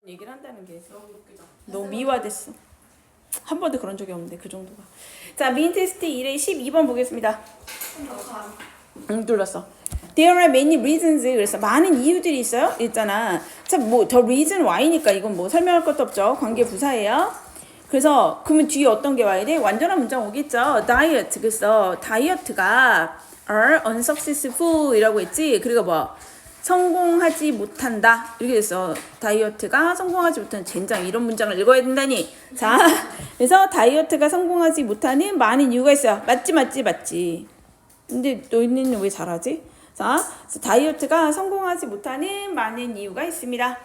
얘기를 한다는 게 너무 미화됐어. 한 번도 그런 적이 없는데 그 정도가. 자, 민 테스트 1의 12번 보겠습니다. 눌렀어. There are many reasons. 그래서 많은 이유들이 있어요. 있잖아. 자, 뭐 the reason why니까 이건 뭐 설명할 것도 없죠. 관계 부사예요. 그래서 그러면 뒤에 어떤 게 와야 돼? 완전한 문장 오겠죠. 다이어트. 그래서 다이어트가 are unsuccessful이라고 했지. 그리고 뭐 성공하지 못한다 이렇게 됐어. 다이어트가 성공하지 못하는 젠장 이런 문장을 읽어야 된다니. 자, 그래서 다이어트가 성공하지 못하는 많은 이유가 있어요. 맞지. 근데 너희는 왜 잘하지? 자, 그래서 다이어트가 성공하지 못하는 많은 이유가 있습니다.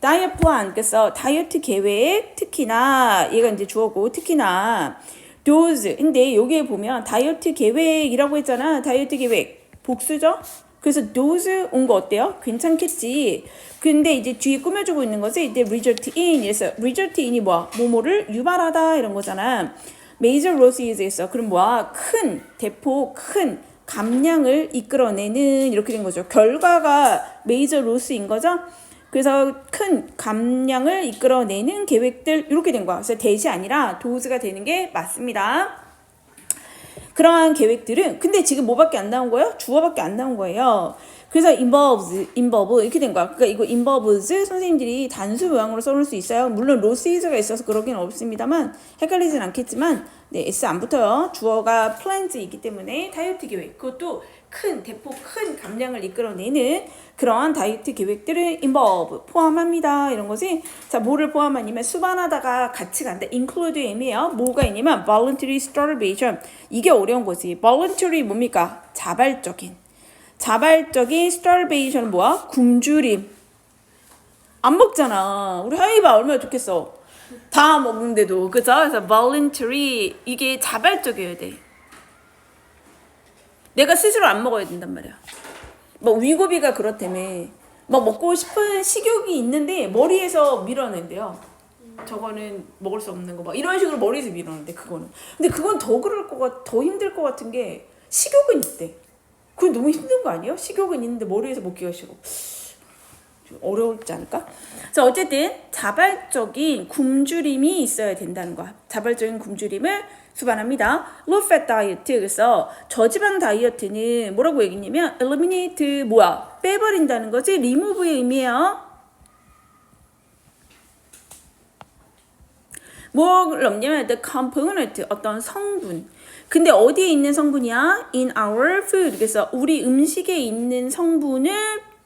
다이어트 플랜, 그래서 다이어트 계획, 특히나 얘가 이제 주어고 특히나 those. 근데 여기에 보면 다이어트 계획이라고 했잖아. 다이어트 계획 복수죠? 그래서 those 온 거 어때요? 괜찮겠지. 근데 이제 뒤에 꾸며주고 있는 것이 이제 result in. 그래서 result in이 뭐야? 뭐뭐를 유발하다 이런 거잖아. major losses에서 그럼 뭐야? 큰 대폭 큰 감량을 이끌어내는 이렇게 된 거죠. 결과가 major loss인 거죠. 그래서 큰 감량을 이끌어내는 계획들 이렇게 된 거야. 그래서 대시 아니라 does가 되는 게 맞습니다. 그러한 계획들은 근데 지금 뭐밖에 안 나온 거예요? 주어밖에 안 나온 거예요. 그래서 involve 이렇게 된 거야. 그러니까 이거 involves 선생님들이 단수 모양으로 써놓을 수 있어요. 물론 loses가 있어서 그러긴 없습니다만 헷갈리진 않겠지만 네, S 안 붙어요. 주어가 plans이기 때문에 다이어트 계획 그것도 큰 대폭 큰 감량을 이끌어내는 그러한 다이어트 계획들을 involve 포함합니다. 이런 것이 자 뭐를 포함하냐면 수반하다가 같이 간다. include 의미예요. 뭐가 있냐면 voluntary starvation 이게 어려운 거지. voluntary 뭡니까? 자발적인 starvation은 뭐야? 굶주림. 안 먹잖아. 우리 하이바 얼마나 좋겠어. 다 먹는데도 그죠? 그래서 voluntary 이게 자발적이어야 돼. 내가 스스로 안 먹어야 된단 말이야. 뭐 위고비가 그렇다며 막 먹고 싶은 식욕이 있는데 머리에서 밀어낸대요. 저거는 먹을 수 없는 거 막 이런 식으로 머리에서 밀어낸대 그거는. 근데 그건 더 힘들 것 같은 게 식욕은 있대. 그건 너무 힘든 거 아니에요? 식욕은 있는데 머리에서 먹기가 싫어. 좀 어려울지 않을까? 자, 어쨌든 자발적인 굶주림이 있어야 된다는 거야. 자발적인 굶주림을 수반합니다. low fat 다이어트. 그래서 저지방 다이어트는 뭐라고 얘기했냐면 eliminate 뭐야? 빼버린다는 거지. remove의 의미예요. 뭘 없냐면 the component 어떤 성분. 근데 어디에 있는 성분이야? in our food. 그래서 우리 음식에 있는 성분을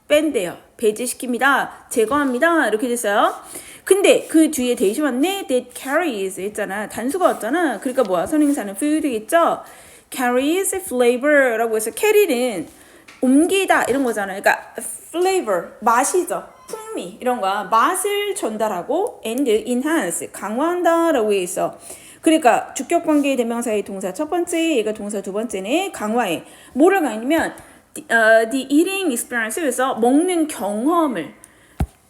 뺀대요. 배제시킵니다. 제거합니다. 이렇게 됐어요. 근데 그 뒤에 대시 왔네. that carries 했잖아. 단수가 왔잖아. 그러니까 뭐야? 선행사는 food겠죠? carries flavor라고 해서 carry는 옮기다 이런 거잖아. 그러니까 flavor 맛이죠. 풍미 이런 거야. 맛을 전달하고 and enhance 강화한다라고 해 있어. 그러니까 주격관계의 대명사의 동사 첫 번째, 얘가 동사 두 번째네. 강화해. 뭐를 가냐면 the eating experience에서 먹는 경험을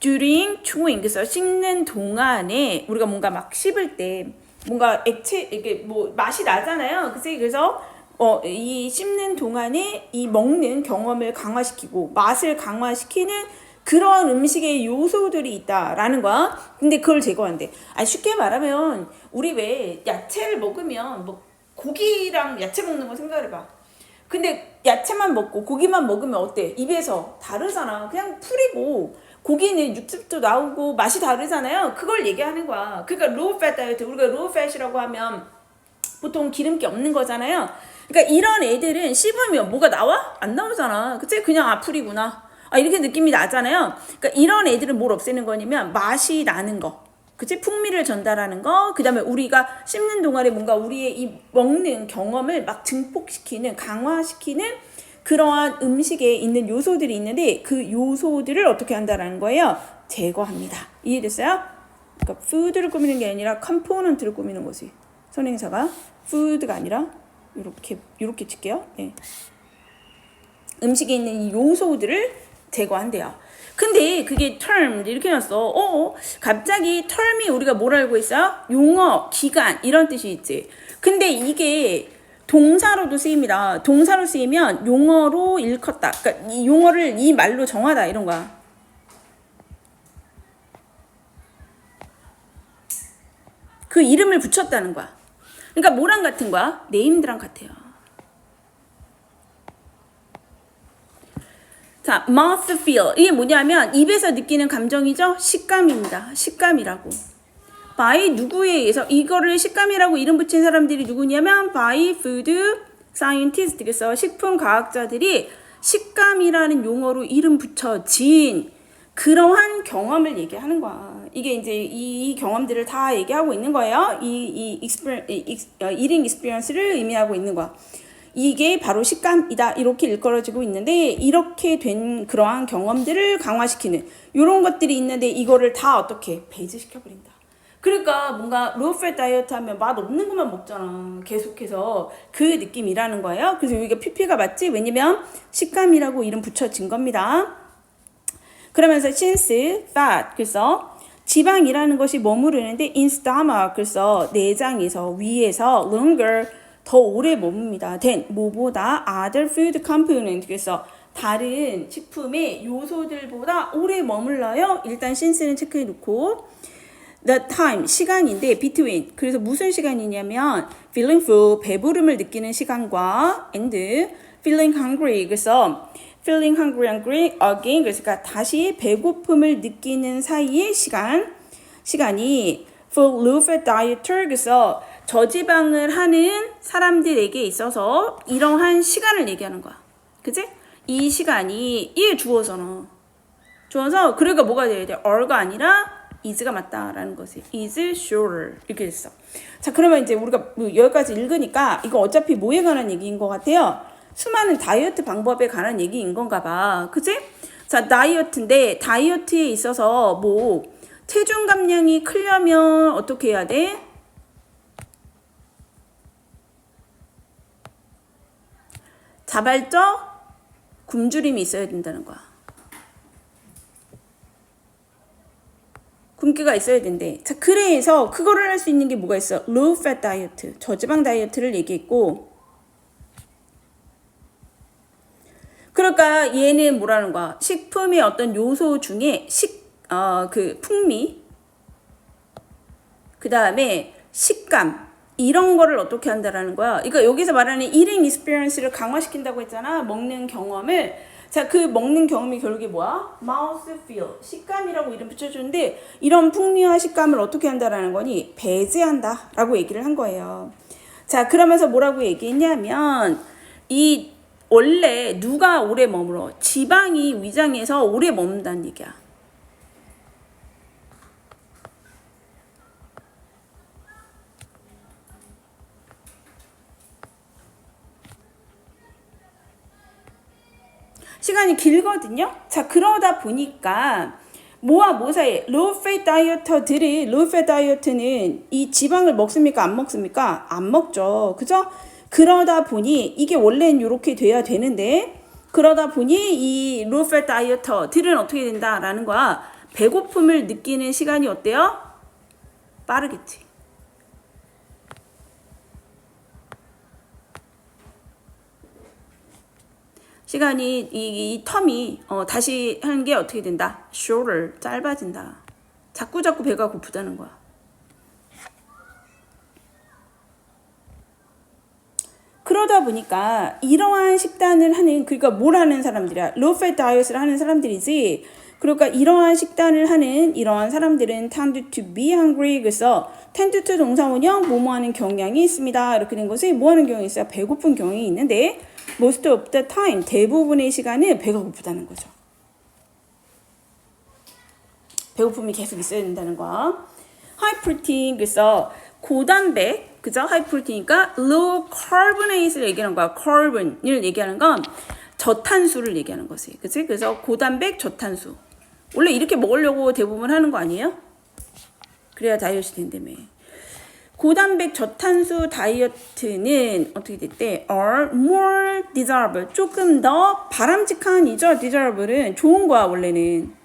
during chewing 그래서 씹는 동안에 우리가 뭔가 막 씹을 때 뭔가 액체 이게 뭐 맛이 나잖아요. 그래서 이 씹는 동안에 이 먹는 경험을 강화시키고 맛을 강화시키는 그런 음식의 요소들이 있다라는 거야. 근데 그걸 제거한대. 아니 쉽게 말하면 우리 왜 야채를 먹으면 뭐 고기랑 야채 먹는 거 생각해봐. 근데 야채만 먹고 고기만 먹으면 어때? 입에서 다르잖아. 그냥 풀이고 고기는 육즙도 나오고 맛이 다르잖아요. 그걸 얘기하는 거야. 그러니까 low fat 다이어트 우리가 low fat이라고 하면 보통 기름기 없는 거잖아요. 그러니까 이런 애들은 씹으면 뭐가 나와? 안 나오잖아. 그치? 그냥 풀이구나. 이렇게 느낌이 나잖아요. 그러니까 이런 애들은 뭘 없애는 거냐면 맛이 나는 거. 그치? 풍미를 전달하는 거. 그 다음에 우리가 씹는 동안에 뭔가 우리의 이 먹는 경험을 막 증폭시키는, 강화시키는 그러한 음식에 있는 요소들이 있는데 그 요소들을 어떻게 한다라는 거예요? 제거합니다. 이해됐어요? 그러니까 food를 꾸미는 게 아니라 component를 꾸미는 거지. 선행사가 food가 아니라 이렇게 칠게요. 네. 음식에 있는 이 요소들을 제거한대요. 근데 그게 term 이렇게 해놨어. 갑자기 term이 우리가 뭘 알고 있어요? 용어, 기간 이런 뜻이 있지. 근데 이게 동사로도 쓰입니다. 동사로 쓰이면 용어로 일컫다. 그러니까 이 용어를 이 말로 정하다 이런 거야. 그 이름을 붙였다는 거야. 그러니까 뭐랑 같은 거야? 네임드랑 같아요. 자, mouthfeel. 이게 뭐냐면 입에서 느끼는 감정이죠? 식감입니다. 식감이라고. by 누구에 의해서 이거를 식감이라고 이름 붙인 사람들이 누구냐면 by food scientist. 그래서 식품 과학자들이 식감이라는 용어로 이름 붙여진 그러한 경험을 얘기하는 거야. 이게 이제 이 경험들을 다 얘기하고 있는 거예요. eating experience를 의미하고 있는 거야. 이게 바로 식감이다. 이렇게 일컬어지고 있는데 이렇게 된 그러한 경험들을 강화시키는 이런 것들이 있는데 이거를 다 어떻게 배제시켜버린다. 그러니까 뭔가 로우팻 다이어트 하면 맛 없는 것만 먹잖아. 계속해서 그 느낌이라는 거예요. 그래서 여기가 PP가 맞지? 왜냐면 식감이라고 이름 붙여진 겁니다. 그러면서 since fat 그래서 지방이라는 것이 머무르는데 in stomach 그래서 내장에서 위에서 longer 더 오래 머뭅니다. than 뭐보다 other food component 그래서 다른 식품의 요소들보다 오래 머물러요. 일단 since는 체크해 놓고 the time 시간인데 between 그래서 무슨 시간이냐면 feeling full 배부름을 느끼는 시간과 and feeling hungry 그래서 feeling hungry again 그러니까 다시 배고픔을 느끼는 사이의 시간이 for low-fat dieter 그래서 저지방을 하는 사람들에게 있어서 이러한 시간을 얘기하는 거야. 그치? 이 시간이 얘 주어잖아. 주어서 그러니까 뭐가 돼야 돼? or가 아니라 is가 맞다라는 것이 is shorter 이렇게 됐어. 자 그러면 이제 우리가 여기까지 읽으니까 이거 어차피 뭐에 관한 얘기인 것 같아요? 수많은 다이어트 방법에 관한 얘기인 건가 봐. 그치? 자 다이어트인데 다이어트에 있어서 뭐 체중 감량이 크려면 어떻게 해야 돼? 자발적 굶주림이 있어야 된다는 거야. 굶기가 있어야 된대. 자, 그래서 그거를 할 수 있는 게 뭐가 있어? low fat 다이어트, 저지방 다이어트를 얘기했고 그러니까 얘는 뭐라는 거야? 식품의 어떤 요소 중에 그 풍미 그 다음에 식감 이런 거를 어떻게 한다라는 거야. 그러니까 여기서 말하는 eating experience를 강화시킨다고 했잖아. 먹는 경험을. 자, 그 먹는 경험이 결국에 뭐야? mouth feel. 식감이라고 이름 붙여주는데 이런 풍미와 식감을 어떻게 한다라는 거니? 배제한다라고 얘기를 한 거예요. 자, 그러면서 뭐라고 얘기했냐면 이 원래 누가 오래 머물어? 지방이 위장에서 오래 머문다는 얘기야. 시간이 길거든요. 자 그러다 보니까 뭐와 뭐 사이에 로우팻 다이어터들이 로우팻 다이어트는 이 지방을 먹습니까? 안 먹습니까? 안 먹죠. 그죠? 그러다 보니 이게 원래는 이렇게 돼야 되는데 그러다 보니 이 로우팻 다이어터들은 어떻게 된다라는 거야. 배고픔을 느끼는 시간이 어때요? 빠르겠지. 시간이 이 텀이 다시 하는 게 어떻게 된다? shorter 짧아진다. 자꾸 배가 고프다는 거야. 그러다 보니까 이러한 식단을 하는 그러니까 뭘 하는 사람들이야? low fat 다이어트를 하는 사람들이지. 그러니까 이러한 식단을 하는 이러한 사람들은 tend to be hungry 그래서 tend to 동사원형 뭐뭐 하는 경향이 있습니다. 이렇게 된 것이 뭐 하는 경향이 있어요? 배고픈 경향이 있는데 most of the time 대부분의 시간은 배가 고프다는 거죠. 배고픔이 계속 있어야 된다는 거야. high protein 그래서 고단백 그죠? high protein이니까 low carbonate를 얘기하는 거야. carbon을 얘기하는 건 저탄수를 얘기하는 것이. 그치? 그래서 고단백 저탄수. 원래 이렇게 먹으려고 대부분 하는 거 아니에요? 그래야 다이어트 된다며. 고단백 저탄수 다이어트는 어떻게 됐대? are more desirable. 조금 더 바람직한이죠. desirable은 좋은 거야 원래는.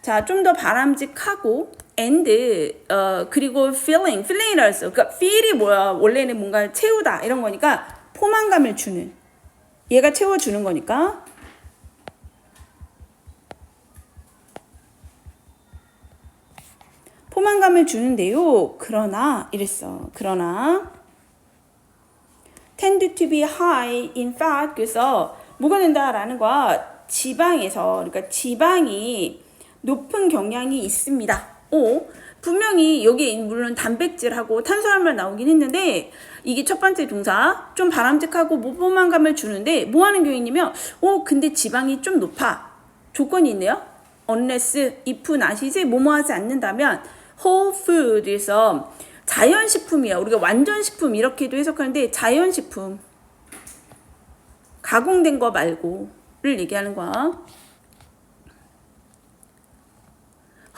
자, 좀 더 바람직하고 and 그리고 feeling이라고 했어. 그러니까 feel이 뭐야? 원래는 뭔가 채우다 이런 거니까 포만감을 주는. 얘가 채워주는 거니까. 포만감을 주는데요. 그러나 이랬어. 그러나 tend to be high in fat. 그래서 뭐가 된다라는 거야. 지방에서, 그러니까 지방이 높은 경향이 있습니다. 분명히 여기 물론 단백질하고 탄수화물 나오긴 했는데 이게 첫 번째 동사 좀 바람직하고 포만감을 주는데 뭐 하는 경우냐면 근데 지방이 좀 높아. 조건이 있네요. unless, if, not이지 뭐뭐 하지 않는다면 whole food에서 자연식품이야. 우리가 완전식품 이렇게도 해석하는데 자연식품 가공된 거 말고를 얘기하는 거야.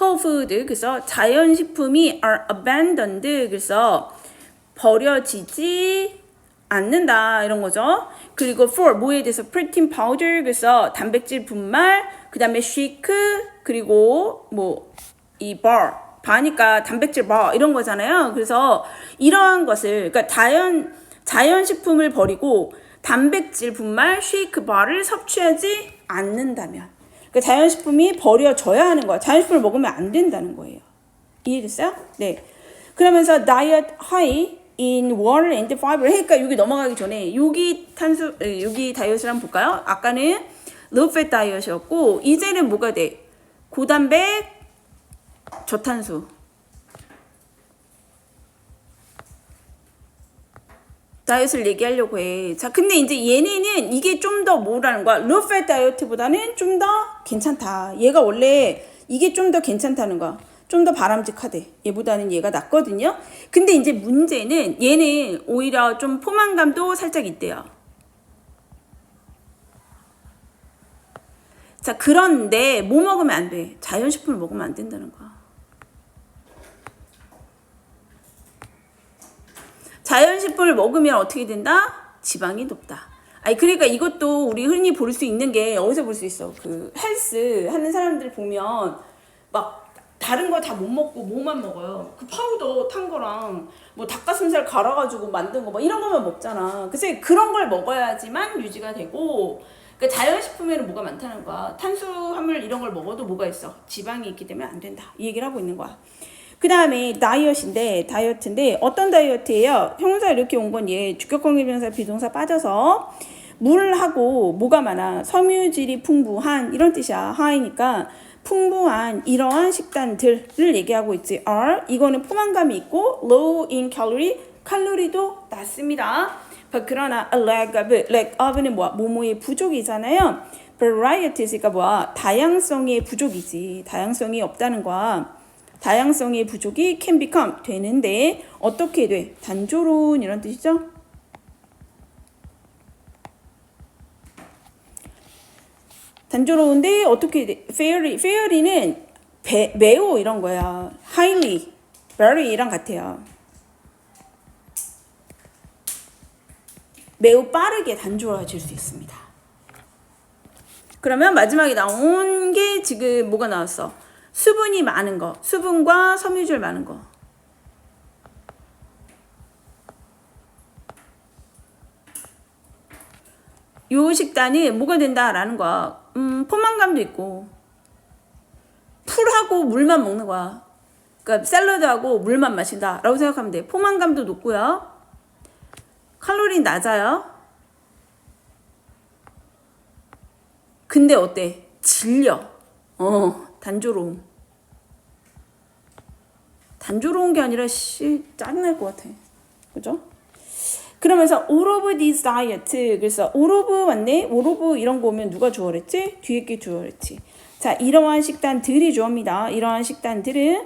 whole food, 그래서 자연식품이 are abandoned, 그래서 버려지지 않는다 이런 거죠. 그리고 for 뭐에 대해서 protein powder, 그래서 단백질 분말, 그 다음에 shake, 그리고 뭐 이 바니까 단백질 바 이런 거잖아요. 그래서 이러한 것을, 그러니까 자연식품을 버리고 단백질 분말 쉐이크 바를 섭취하지 않는다면, 그러니까 자연식품이 버려져야 하는 거야. 자연식품을 먹으면 안 된다는 거예요. 이해됐어요? 네. 그러면서 diet high in water and fiber. 그러니까 여기 넘어가기 전에 여기 다이어트를 한번 볼까요? 아까는 low fat 다이어트였고 이제는 뭐가 돼? 고단백 저탄수. 다이어트를 얘기하려고 해. 자, 근데 이제 얘네는 이게 좀 더 뭐라는 거야? low fat 다이어트보다는 좀 더 괜찮다. 얘가 원래 이게 좀 더 괜찮다는 거야. 좀 더 바람직하대. 얘보다는 얘가 낫거든요. 근데 이제 문제는 얘는 오히려 좀 포만감도 살짝 있대요. 자, 그런데 뭐 먹으면 안 돼? 자연식품을 먹으면 안 된다는 거야. 자연식품을 먹으면 어떻게 된다? 지방이 높다. 아니, 그러니까 이것도 우리 흔히 볼 수 있는 게 어디서 볼 수 있어? 그 헬스 하는 사람들 보면 막 다른 거 다 못 먹고 뭐만 먹어요. 그 파우더 탄 거랑 뭐 닭가슴살 갈아가지고 만든 거 뭐 이런 거만 먹잖아. 그래서 그런 걸 먹어야지만 유지가 되고, 그러니까 자연식품에는 뭐가 많다는 거야. 탄수화물 이런 걸 먹어도 뭐가 있어? 지방이 있기 때문에 안 된다. 이 얘기를 하고 있는 거야. 그 다음에 다이어트인데 어떤 다이어트예요? 형용사 이렇게 온 건 얘 주격관계명사 비동사 빠져서 물하고 뭐가 많아? 섬유질이 풍부한 이런 뜻이야. 하이니까 풍부한 이러한 식단들을 얘기하고 있지. are 이거는 포만감이 있고 low in calorie 칼로리도 낮습니다. 그러나 a lack of는 뭐야? 뭐뭐의 부족이잖아요. variety가 뭐야? 다양성의 부족이지. 다양성이 없다는 거야. 다양성의 부족이 can become 되는데 어떻게 돼? 단조로운 이런 뜻이죠. 단조로운데 어떻게 돼? fairly는 매우 이런 거야. highly, very 이랑 같아요. 매우 빠르게 단조로워질 수 있습니다. 그러면 마지막에 나온 게 지금 뭐가 나왔어? 수분이 많은 거, 수분과 섬유질 많은 거. 요 식단이 뭐가 된다라는 거야. 포만감도 있고 풀하고 물만 먹는 거야. 그러니까 샐러드하고 물만 마신다 라고 생각하면 돼. 포만감도 높고요. 칼로리는 낮아요. 근데 어때? 질려. 단조로움. 단조로운 게 아니라 짜증날 것 같아. 그죠? 그러면서 all of these diet. 그래서 all of 맞네? all of 이런 거 오면 누가 주어랬지? 뒤에 게 주어랬지. 자, 이러한 식단들이 주어입니다. 이러한 식단들은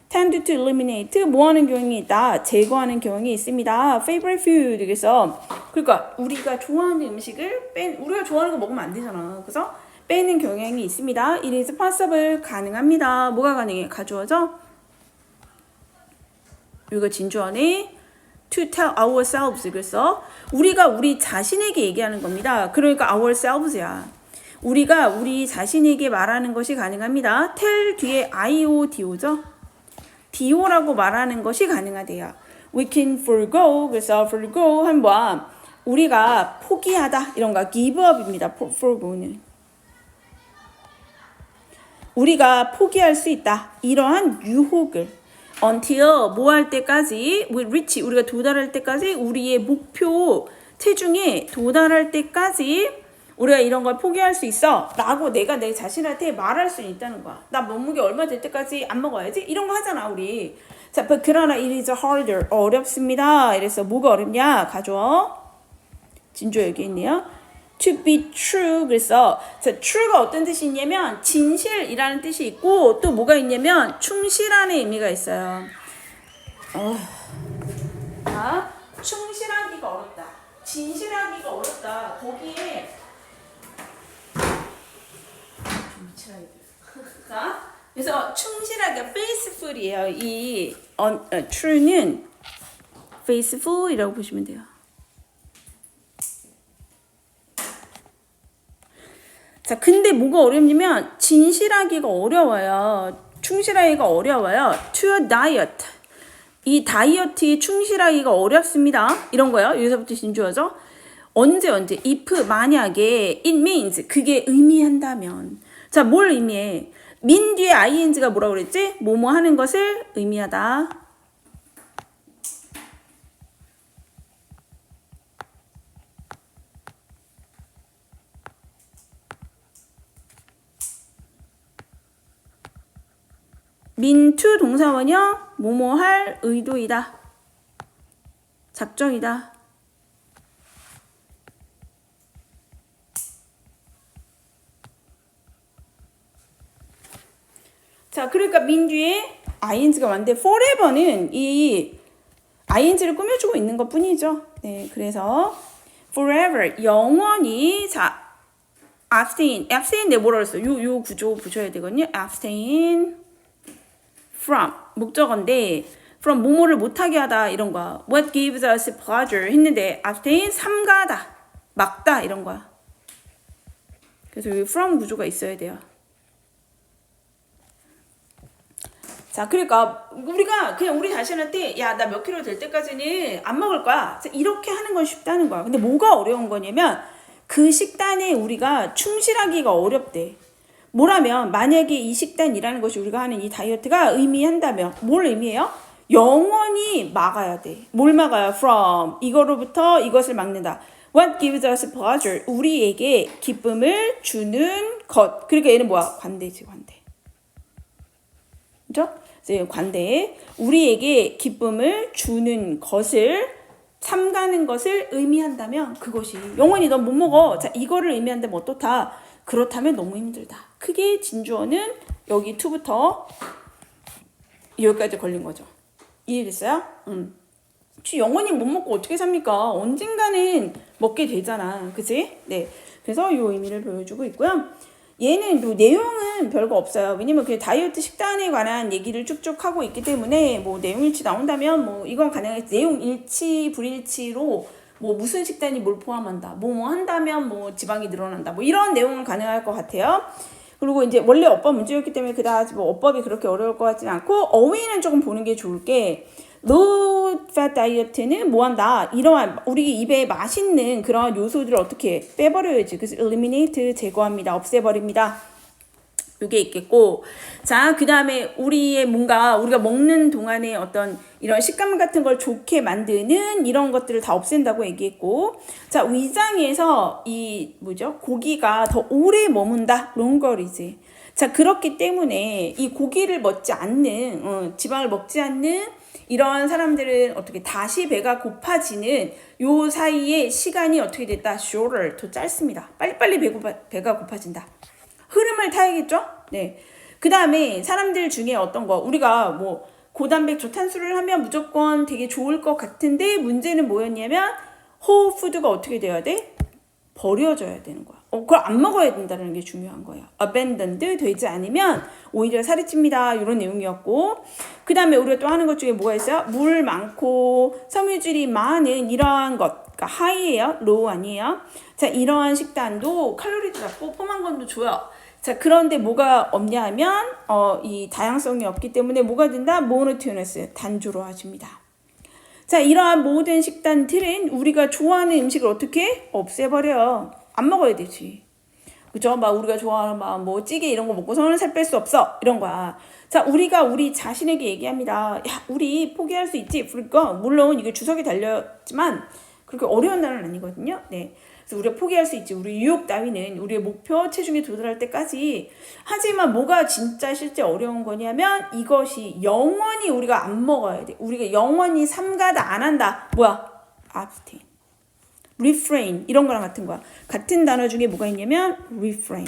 tend to eliminate 뭐 하는 경향이 있다? 제거하는 경향이 있습니다. favorite food. 그래서 그러니까 우리가 좋아하는 음식을 우리가 좋아하는 거 먹으면 안 되잖아. 그래서 빼는 경향이 있습니다. It is possible 가능합니다. 뭐가 가능해? 가주어죠? 이거 진주어네. To tell ourselves. 그래서 우리가 우리 자신에게 얘기하는 겁니다. 그러니까 ourselves야. 우리가 우리 자신에게 말하는 것이 가능합니다. tell 뒤에 IODO죠. DO라고 말하는 것이 가능하대요. We can forgo. 그래서 forgo 하면 뭐야? 우리가 포기하다 이런 거 give up입니다. forgo는. 우리가 포기할 수 있다. 이러한 유혹을 until 뭐 할 때까지 we reach 우리가 도달할 때까지 우리의 목표 체중에 도달할 때까지 우리가 이런 걸 포기할 수 있어 라고 내가 내 자신한테 말할 수 있다는 거야. 나 몸무게 얼마 될 때까지 안 먹어야지 이런 거 하잖아 우리. 자, 그러나 it is harder 어렵습니다. 이래서 뭐가 어렵냐 가져와. 진주 여기 있네요. To be true 그래서 자, true가 어떤 뜻이 있냐면 진실이라는 뜻이 있고 또 뭐가 있냐면 충실한의 의미가 있어요. 자, 충실하기가 어렵다. 진실하기가 어렵다. 거기에 자, 그래서 충실하게 faithful이에요. 이 true는 faithful이라고 보시면 돼요. 자, 근데 뭐가 어렵냐면 진실하기가 어려워요. 충실하기가 어려워요. To a diet. 이 다이어트에 충실하기가 어렵습니다. 이런 거요. 여기서부터 진주어죠. 언제 if 만약에 it means 그게 의미한다면 자, 뭘 의미해? min 뒤에 ing가 뭐라고 그랬지? 뭐뭐 하는 것을 의미하다. min to 동사원이요. 뭐뭐 할 의도이다. 작정이다. 자, 그러니까 min 뒤에 ing가 왔는데 forever는 이 ing를 꾸며주고 있는 것 뿐이죠. 네, 그래서 forever 영원히 자 abstain인데 뭐라 그랬어? 요 구조 보셔야 되거든요. abstain from 목적어인데 from 뭐뭐를 못하게 하다 이런 거야. What gives us pleasure 했는데 abstain 삼가하다 막다 이런 거야. 그래서 여기 from 구조가 있어야 돼요. 자, 그러니까 우리가 그냥 우리 자신한테 야, 나 몇 킬로 될 때까지는 안 먹을 거야. 이렇게 하는 건 쉽다는 거야. 근데 뭐가 어려운 거냐면 그 식단에 우리가 충실하기가 어렵대. 뭐라면 만약에 이 식단이라는 것이 우리가 하는 이 다이어트가 의미한다면 뭘 의미해요? 영원히 막아야 돼. 뭘 막아요? From 이거로부터 이것을 막는다. What gives us pleasure? 우리에게 기쁨을 주는 것. 그러니까 얘는 뭐야? 관대지, 관대. 그죠? 관대. 우리에게 기쁨을 주는 것을 삼가는 것을 의미한다면 그것이 영원히 넌 못 먹어. 자, 이거를 의미한다면 어떻다? 그렇다면 너무 힘들다. 크게 진주어는 여기 to부터 여기까지 걸린 거죠. 이해됐어요? 영원히 못 먹고 어떻게 삽니까? 언젠가는 먹게 되잖아. 그치? 네. 그래서 이 의미를 보여주고 있고요. 얘는 뭐 내용은 별거 없어요. 왜냐면 그 다이어트 식단에 관한 얘기를 쭉쭉 하고 있기 때문에 뭐 내용 일치 나온다면 뭐 이건 가능하겠지. 내용 일치, 불일치로 뭐 무슨 식단이 뭘 포함한다. 뭐 한다면 뭐 지방이 늘어난다. 뭐 이런 내용은 가능할 것 같아요. 그리고 이제 원래 어법 문제였기 때문에 그다지 뭐 어법이 그렇게 어려울 것 같지는 않고 어휘는 조금 보는 게 좋을 게 low fat 다이어트는 뭐 한다. 이러한 우리 입에 맛있는 그런 요소들을 어떻게 빼버려야지. 그래서 eliminate 제거합니다. 없애버립니다. 요게 있겠고 자, 그 다음에 우리의 뭔가 우리가 먹는 동안에 어떤 이런 식감 같은 걸 좋게 만드는 이런 것들을 다 없앤다고 얘기했고 자, 위장에서 이 뭐죠? 고기가 더 오래 머문다. 롱거리지. 자, 그렇기 때문에 이 고기를 먹지 않는 지방을 먹지 않는 이러한 사람들은 어떻게 다시 배가 고파지는 요 사이에 시간이 어떻게 됐다? shorter, 더 짧습니다. 빨리빨리 배가 고파진다. 흐름을 타야겠죠? 네. 그 다음에 사람들 중에 어떤 거 우리가 뭐 고단백 저탄수를 하면 무조건 되게 좋을 것 같은데 문제는 뭐였냐면 whole food가 어떻게 돼야 돼? 버려져야 되는 거야. 그걸 안 먹어야 된다는 게 중요한 거예요. abandoned 되지 않으면 오히려 살이 찝니다. 이런 내용이었고 그 다음에 우리가 또 하는 것 중에 뭐가 있어요? 물 많고 섬유질이 많은 이러한 것 그러니까 high예요? low 아니에요? 자, 이러한 식단도 칼로리도 낮고 포만감도 줘요. 자, 그런데 뭐가 없냐 하면 이 다양성이 없기 때문에 뭐가 된다? monotonous 단조로워집니다. 자, 이러한 모든 식단들은 우리가 좋아하는 음식을 어떻게 없애버려요. 안 먹어야 되지. 그죠? 막 우리가 좋아하는 막 뭐 찌개 이런 거 먹고서는 살 뺄 수 없어 이런 거야. 자, 우리가 우리 자신에게 얘기합니다. 야, 우리 포기할 수 있지. 그러니까 물론 이게 주석이 달렸지만 그렇게 어려운 단어는 아니거든요. 네. 그래서 우리가 포기할 수 있지. 우리 유혹 따위는 우리의 목표 체중에 도달할 때까지. 하지만 뭐가 진짜 실제 어려운 거냐면 이것이 영원히 우리가 안 먹어야 돼. 우리가 영원히 삼가다 안 한다. 뭐야? abstain, refrain 이런 거랑 같은 거야. 같은 단어 중에 뭐가 있냐면 refrain.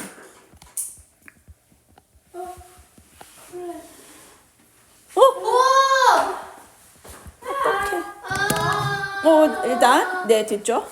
우와! 일단 네 됐죠?